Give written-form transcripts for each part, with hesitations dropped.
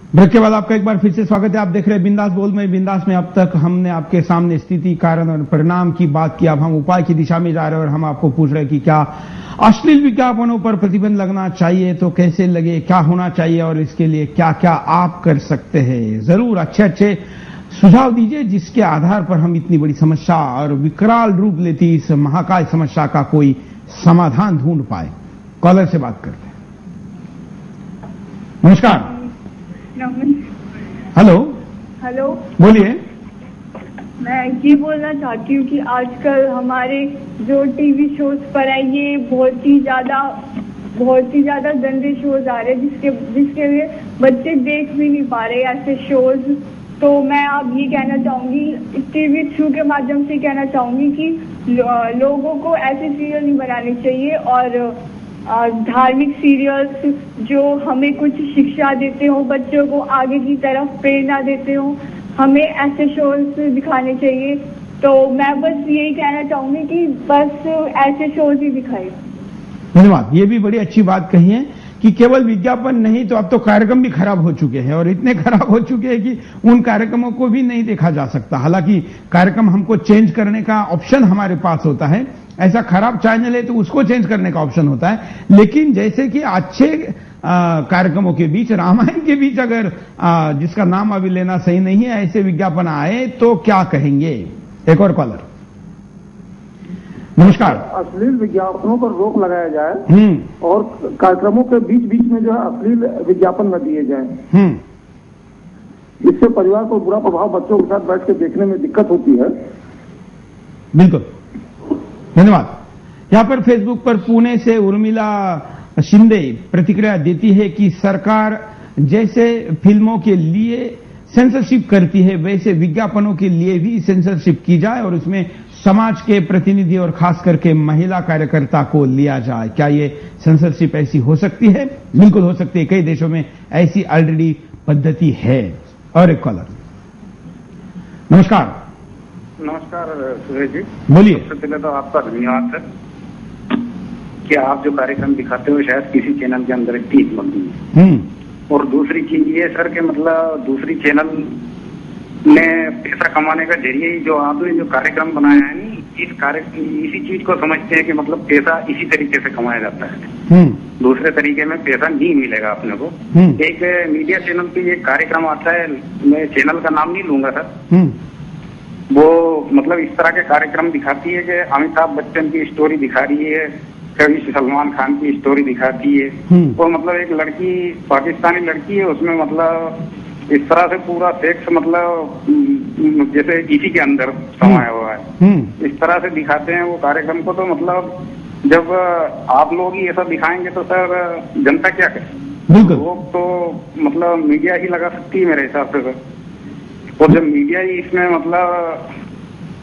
Break के बाद आपका एक बार फिर से स्वागत है। आप देख रहे हैं बिंदास बोल में। बिंदास में अब तक हमने आपके सामने स्थिति, कारण और परिणाम की बात की। अब हम उपाय की दिशा में जा रहे हैं और हम आपको पूछ रहे हैं कि क्या अश्लील विज्ञापनों पर प्रतिबंध लगना चाहिए, तो कैसे लगे, क्या होना चाहिए और इसके लिए क्या क्या आप कर सकते हैं। जरूर अच्छे अच्छे सुझाव दीजिए जिसके आधार पर हम इतनी बड़ी समस्या और विकराल रूप लेती इस महाकाय समस्या का कोई समाधान ढूंढ पाए। कॉलर से बात करते हैं। नमस्कार। हेलो हेलो, बोलिए। मैं ये बोलना चाहती हूँ कि आजकल हमारे जो टीवी शोज पर है ये बहुत ही ज्यादा गंदे शोज आ रहे हैं जिसके लिए बच्चे देख भी नहीं पा रहे ऐसे शोज। तो मैं अब ये कहना चाहूंगी, टीवी थ्रू के माध्यम से कहना चाहूंगी कि लोगों को ऐसे सीरियल नहीं बनाने चाहिए और धार्मिक सीरियल्स जो हमें कुछ शिक्षा देते हो, बच्चों को आगे की तरफ प्रेरणा देते हो, हमें ऐसे शोज दिखाने चाहिए। तो मैं बस यही कहना चाहूंगी कि बस ऐसे शोज ही दिखाए। धन्यवाद। ये भी बड़ी अच्छी बात कही है कि केवल विज्ञापन नहीं, तो अब तो कार्यक्रम भी खराब हो चुके हैं और इतने खराब हो चुके हैं कि उन कार्यक्रमों को भी नहीं देखा जा सकता। हालांकि कार्यक्रम हमको चेंज करने का ऑप्शन हमारे पास होता है, ऐसा खराब चैनल है तो उसको चेंज करने का ऑप्शन होता है। लेकिन जैसे कि अच्छे कार्यक्रमों के बीच, रामायण के बीच अगर जिसका नाम अभी लेना सही नहीं है, ऐसे विज्ञापन आए तो क्या कहेंगे। एक और कॉलर। नमस्कार। अश्लील विज्ञापनों पर रोक लगाया जाए और कार्यक्रमों के बीच बीच में जो है अश्लील विज्ञापन न दिए जाए। इससे परिवार को बुरा प्रभाव बच्चों के साथ बैठ के देखने में दिक्कत होती है। बिल्कुल, धन्यवाद। यहां पर फेसबुक पर पुणे से उर्मिला शिंदे प्रतिक्रिया देती है कि सरकार जैसे फिल्मों के लिए सेंसरशिप करती है वैसे विज्ञापनों के लिए भी सेंसरशिप की जाए और उसमें समाज के प्रतिनिधि और खास करके महिला कार्यकर्ता को लिया जाए। क्या ये सेंसरशिप ऐसी हो सकती है? बिल्कुल हो सकती है। कई देशों में ऐसी ऑलरेडी पद्धति है। और एक कॉलर। नमस्कार। नमस्कार सुरेश जी, बोलिए। सबसे पहले तो आपका धन्यवाद सर कि आप जो कार्यक्रम दिखाते हो शायद किसी चैनल के अंदर इतनी हिम्मत नहीं है। और दूसरी चीज ये सर कि मतलब दूसरी चैनल ने पैसा कमाने का जरिए ही जो आपने जो कार्यक्रम बनाया है नी, इसी चीज को समझते हैं कि मतलब पैसा इसी तरीके से कमाया जाता है। दूसरे तरीके में पैसा नहीं मिलेगा अपने को। एक मीडिया चैनल पे एक कार्यक्रम आता है, मैं चैनल का नाम नहीं लूंगा सर, वो मतलब इस तरह के कार्यक्रम दिखाती है कि अमिताभ बच्चन की स्टोरी दिखा रही है, कभी सलमान खान की स्टोरी दिखाती है। वो मतलब एक लड़की, पाकिस्तानी लड़की है, उसमें मतलब इस तरह से पूरा सेक्स मतलब जैसे इसी के अंदर समाया हुआ है, इस तरह से दिखाते हैं वो कार्यक्रम को। तो मतलब जब आप लोग ही ऐसा दिखाएंगे तो सर जनता क्या करे? लोग तो मतलब मीडिया ही लगा सकती है मेरे हिसाब से सर। और जब मीडिया ही इसमें मतलब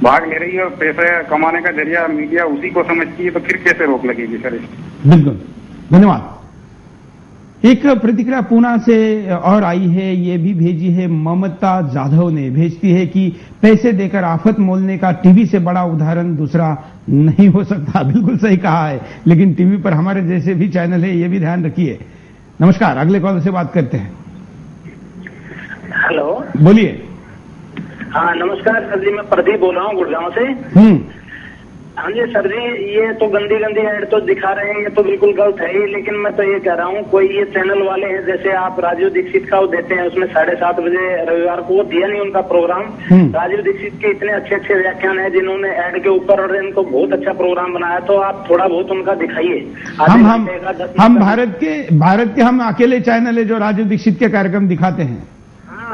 भाग ले रही है और पैसे कमाने का जरिया मीडिया उसी को समझती है, तो फिर कैसे रोक लगेगी सर इसकी? बिल्कुल, धन्यवाद। एक प्रतिक्रिया पूना से और आई है, ये भी भेजी है ममता जाधव ने। भेजती है कि पैसे देकर आफत मोलने का टीवी से बड़ा उदाहरण दूसरा नहीं हो सकता। बिल्कुल सही कहा है, लेकिन टीवी पर हमारे जैसे भी चैनल है, ये भी ध्यान रखिए। नमस्कार, अगले कॉल से बात करते हैं। हेलो, बोलिए। हाँ नमस्कार सर जी, मैं प्रदीप बोल रहा हूँ गुड़गांव से। हाँ जी सर जी, ये तो गंदी ऐड तो दिखा रहे हैं, ये तो बिल्कुल गलत है ही। लेकिन मैं तो ये कह रहा हूँ, कोई ये चैनल वाले हैं जैसे आप राजीव दीक्षित का वो देते हैं, उसमें 7:30 बजे रविवार को वो दिया नहीं उनका प्रोग्राम। राजीव दीक्षित के इतने अच्छे अच्छे व्याख्यान है जिन्होंने ऐड के ऊपर, और इनको बहुत अच्छा प्रोग्राम बनाया। तो आप थोड़ा बहुत उनका दिखाइए। हम भारत के हम अकेले चैनल है जो राजीव दीक्षित के कार्यक्रम दिखाते हैं।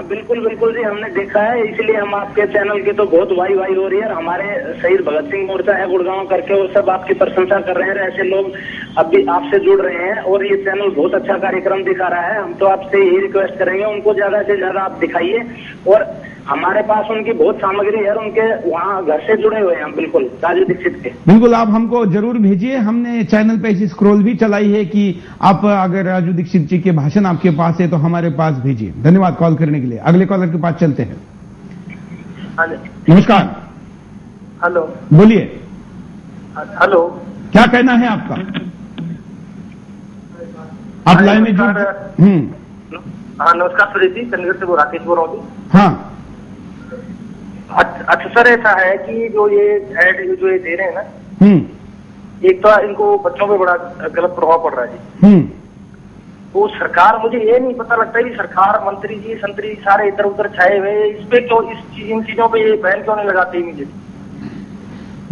बिल्कुल बिल्कुल जी, हमने देखा है, इसलिए हम आपके चैनल की तो बहुत वाई हो रही है। हमारे शहीद भगत सिंह मोर्चा है गुड़गांव करके, वो सब आपकी प्रशंसा कर रहे हैं। ऐसे लोग अब भी आपसे जुड़ रहे हैं और ये चैनल बहुत अच्छा कार्यक्रम दिखा रहा है। हम तो आपसे यही रिक्वेस्ट करेंगे, उनको ज्यादा से ज्यादा आप दिखाइए। और हमारे पास उनकी बहुत सामग्री है, उनके वहाँ घर से जुड़े हुए हैं हम बिल्कुल राजीव दीक्षित के। बिल्कुल, आप हमको जरूर भेजिए। हमने चैनल पे ऐसी स्क्रॉल भी चलाई है कि आप अगर राजीव दीक्षित जी के भाषण आपके पास है तो हमारे पास भेजिए। धन्यवाद कॉल करने के लिए। अगले कॉलर के पास चलते हैं। नमस्कार। हेलो, बोलिए। हेलो, क्या कहना है आपका? आप लाइन में हाँ नमस्कार सुरेश जी, चंडीगढ़ से वो राकेश बोल रहा हूँ। हाँ अच्छा सर, ऐसा है कि जो ये ऐड जो ये दे रहे हैं ना, एक तो इनको बच्चों पे बड़ा गलत प्रभाव पड़ रहा है जी। तो सरकार, मुझे ये नहीं पता लगता है कि सरकार मंत्री जी संतरी सारे इधर उधर छाए हुए, इस पे क्यों इन चीजों पे ये बैन क्यों नहीं लगाते मुझे?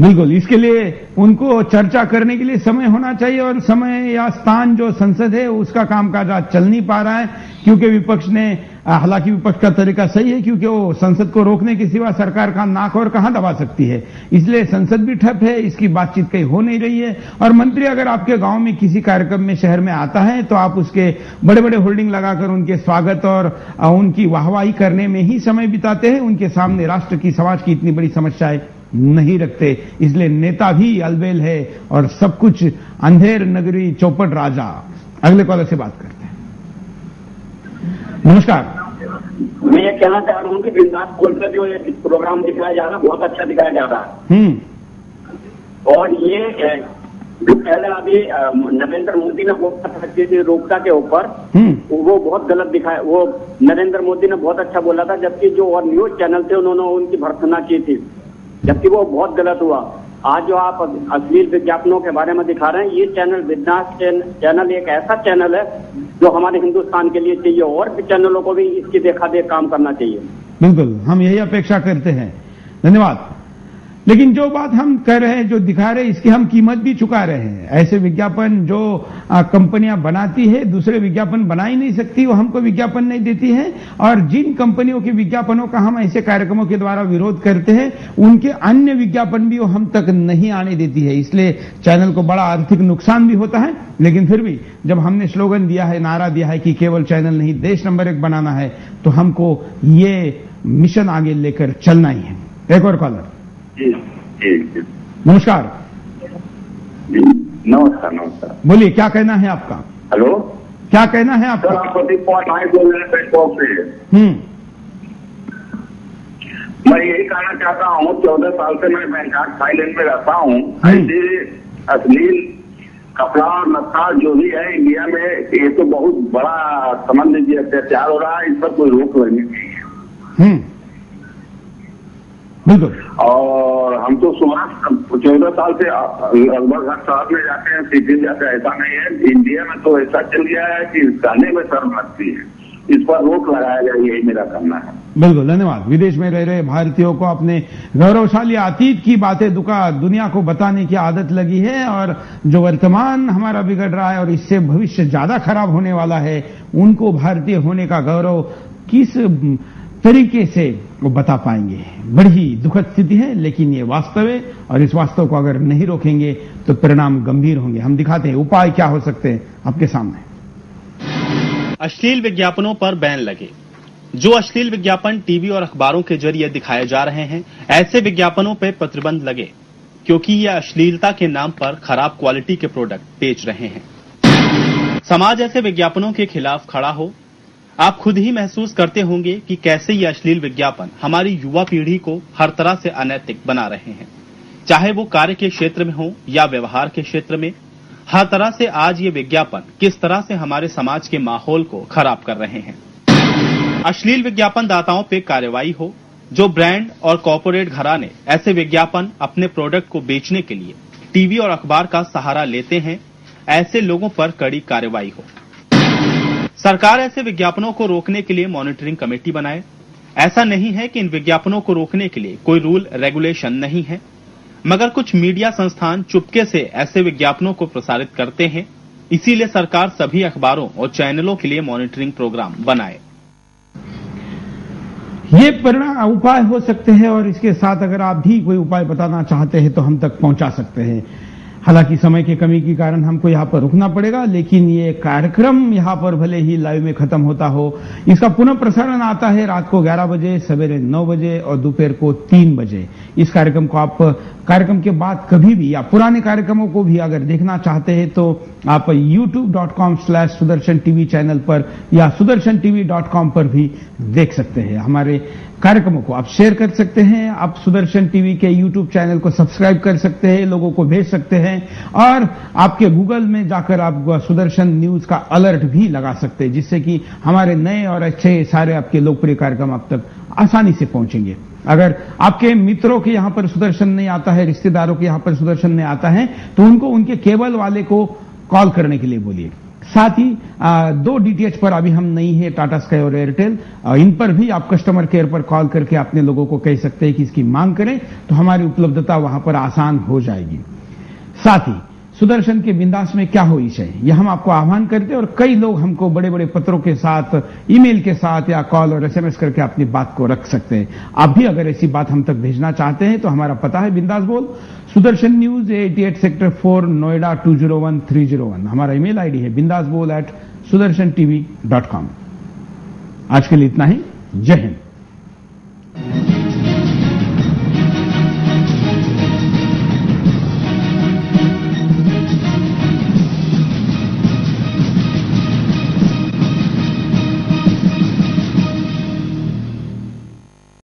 बिल्कुल, इसके लिए उनको चर्चा करने के लिए समय होना चाहिए, और समय या स्थान जो संसद है उसका कामकाज आज चल नहीं पा रहा है, क्योंकि विपक्ष ने, हालांकि विपक्ष का तरीका सही है, क्योंकि वो संसद को रोकने के सिवा सरकार का नाक और कहां दबा सकती है, इसलिए संसद भी ठप है, इसकी बातचीत कहीं हो नहीं रही है। और मंत्री अगर आपके गांव में किसी कार्यक्रम में शहर में आता है तो आप उसके बड़े बड़े होर्डिंग लगाकर उनके स्वागत और उनकी वाहवाही करने में ही समय बिताते हैं, उनके सामने राष्ट्र की, समाज की इतनी बड़ी समस्याएं नहीं रखते। इसलिए नेता भी अलबेल है और सब कुछ अंधेर नगरी चौपट राजा। अगले कॉलर से बात करते हैं। नमस्कार। मैं ये कहना चाह रहा हूँ कि बिंदास खोल कर जो ये प्रोग्राम दिखाया जा रहा है बहुत अच्छा दिखाया जा रहा है। और ये जो पहले अभी नरेंद्र मोदी ने बोला था कि रोकता के ऊपर, वो बहुत गलत दिखाया। वो नरेंद्र मोदी ने बहुत अच्छा बोला था, जबकि जो और न्यूज चैनल थे उन्होंने उनकी भर्त्सना की थी, जबकि वो बहुत गलत हुआ। आज जो आप अश्लील विज्ञापनों के बारे में दिखा रहे हैं, ये चैनल बिंदास चैनल एक ऐसा चैनल है जो हमारे हिंदुस्तान के लिए चाहिए, और भी चैनलों को भी इसकी देखा देख काम करना चाहिए। बिल्कुल, हम यही अपेक्षा करते हैं। धन्यवाद। लेकिन जो बात हम कर रहे हैं, जो दिखा रहे हैं, इसकी हम कीमत भी चुका रहे हैं। ऐसे विज्ञापन जो कंपनियां बनाती है, दूसरे विज्ञापन बना ही नहीं सकती, वो हमको विज्ञापन नहीं देती है। और जिन कंपनियों के विज्ञापनों का हम ऐसे कार्यक्रमों के द्वारा विरोध करते हैं, उनके अन्य विज्ञापन भी वो हम तक नहीं आने देती है। इसलिए चैनल को बड़ा आर्थिक नुकसान भी होता है। लेकिन फिर भी जब हमने स्लोगन दिया है, नारा दिया है कि केवल चैनल नहीं देश नंबर 1 बनाना है, तो हमको ये मिशन आगे लेकर चलना ही है। एक और कॉलर। नमस्कार। नमस्कार। बोलिए, क्या कहना है आपका? हेलो, क्या कहना है आपका? प्रदीप कुमार नायक बोल रहे हैं बैंकॉक से। मैं यही कहना चाहता हूँ, 14 साल से मैं बैंकॉक थाईलैंड में रहता हूँ। ऐसे अश्लील कपड़ा और नशा जो भी है इंडिया में, ये तो बहुत बड़ा समझ लीजिए अत्याचार हो रहा है। इस पर कोई रोक लगनी चाहिए। बिल्कुल। और हम तो सुबह 14 साल से लगभग हर शहर में जाते हैं, सिटी जाते हैं। ऐसा नहीं है, इंडिया में तो ऐसा चल गया है कि गाने में शर्म लगती है। इस पर रोक लगाया जाए, यही मेरा कहना है। बिल्कुल, धन्यवाद। विदेश में रह रहे भारतीयों को अपने गौरवशाली अतीत की बातें दुनिया को बताने की आदत लगी है, और जो वर्तमान हमारा बिगड़ रहा है और इससे भविष्य ज्यादा खराब होने वाला है, उनको भारतीय होने का गौरव किस तरीके से वो बता पाएंगे। बड़ी दुखद स्थिति है, लेकिन ये वास्तव है, और इस वास्तव को अगर नहीं रोकेंगे तो परिणाम गंभीर होंगे। हम दिखाते हैं उपाय क्या हो सकते हैं आपके सामने। अश्लील विज्ञापनों पर बैन लगे। जो अश्लील विज्ञापन टीवी और अखबारों के जरिए दिखाए जा रहे हैं, ऐसे विज्ञापनों पर प्रतिबंध लगे, क्योंकि ये अश्लीलता के नाम पर खराब क्वालिटी के प्रोडक्ट बेच रहे हैं। समाज ऐसे विज्ञापनों के खिलाफ खड़ा हो। आप खुद ही महसूस करते होंगे कि कैसे ये अश्लील विज्ञापन हमारी युवा पीढ़ी को हर तरह से अनैतिक बना रहे हैं, चाहे वो कार्य के क्षेत्र में हो या व्यवहार के क्षेत्र में। हर तरह से आज ये विज्ञापन किस तरह से हमारे समाज के माहौल को खराब कर रहे हैं। अश्लील विज्ञापन दाताओं पे कार्रवाई हो। जो ब्रांड और कॉर्पोरेट घराने ऐसे विज्ञापन अपने प्रोडक्ट को बेचने के लिए टीवी और अखबार का सहारा लेते हैं, ऐसे लोगों पर कड़ी कार्रवाई हो। सरकार ऐसे विज्ञापनों को रोकने के लिए मॉनिटरिंग कमेटी बनाए। ऐसा नहीं है कि इन विज्ञापनों को रोकने के लिए कोई रूल रेगुलेशन नहीं है, मगर कुछ मीडिया संस्थान चुपके से ऐसे विज्ञापनों को प्रसारित करते हैं। इसीलिए सरकार सभी अखबारों और चैनलों के लिए मॉनिटरिंग प्रोग्राम बनाए। ये परिणाम उपाय हो सकते हैं, और इसके साथ अगर आप भी कोई उपाय बताना चाहते हैं तो हम तक पहुंचा सकते हैं। हालांकि समय की कमी के कारण हमको यहाँ पर रुकना पड़ेगा, लेकिन ये कार्यक्रम यहाँ पर भले ही लाइव में खत्म होता हो, इसका पुनः प्रसारण आता है रात को 11 बजे, सवेरे 9 बजे और दोपहर को 3 बजे। इस कार्यक्रम को आप कार्यक्रम के बाद कभी भी या पुराने कार्यक्रमों को भी अगर देखना चाहते हैं तो आप youtube.com/sudarshan TV चैनल पर या sudarshan tv.com पर भी देख सकते हैं। हमारे कार्यक्रमों को आप शेयर कर सकते हैं। आप सुदर्शन टीवी के यूट्यूब चैनल को सब्सक्राइब कर सकते हैं, लोगों को भेज सकते हैं और आपके गूगल में जाकर आप सुदर्शन न्यूज का अलर्ट भी लगा सकते हैं, जिससे कि हमारे नए और अच्छे सारे आपके लोकप्रिय कार्यक्रम आप तक आसानी से पहुंचेंगे। अगर आपके मित्रों के यहां पर सुदर्शन नहीं आता है, रिश्तेदारों के यहां पर सुदर्शन नहीं आता है, तो उनको उनके केबल वाले को कॉल करने के लिए बोलिए। साथ ही 2 डीटीएच पर अभी हम नहीं है, टाटा स्काई और एयरटेल, इन पर भी आप कस्टमर केयर पर कॉल करके अपने लोगों को कह सकते हैं कि इसकी मांग करें, तो हमारी उपलब्धता वहां पर आसान हो जाएगी। साथ ही सुदर्शन के बिंदास में क्या हो इसे, यह हम आपको आह्वान करते हैं और कई लोग हमको बड़े बड़े पत्रों के साथ, ईमेल के साथ या कॉल और एसएमएस करके अपनी बात को रख सकते हैं। आप भी अगर ऐसी बात हम तक भेजना चाहते हैं तो हमारा पता है बिंदास बोल, सुदर्शन न्यूज 88 सेक्टर 4 नोएडा 201301। हमारा ईमेल आईडी है bindasbol@sudarshan tv.com। आज के लिए इतना ही। जय हिंद।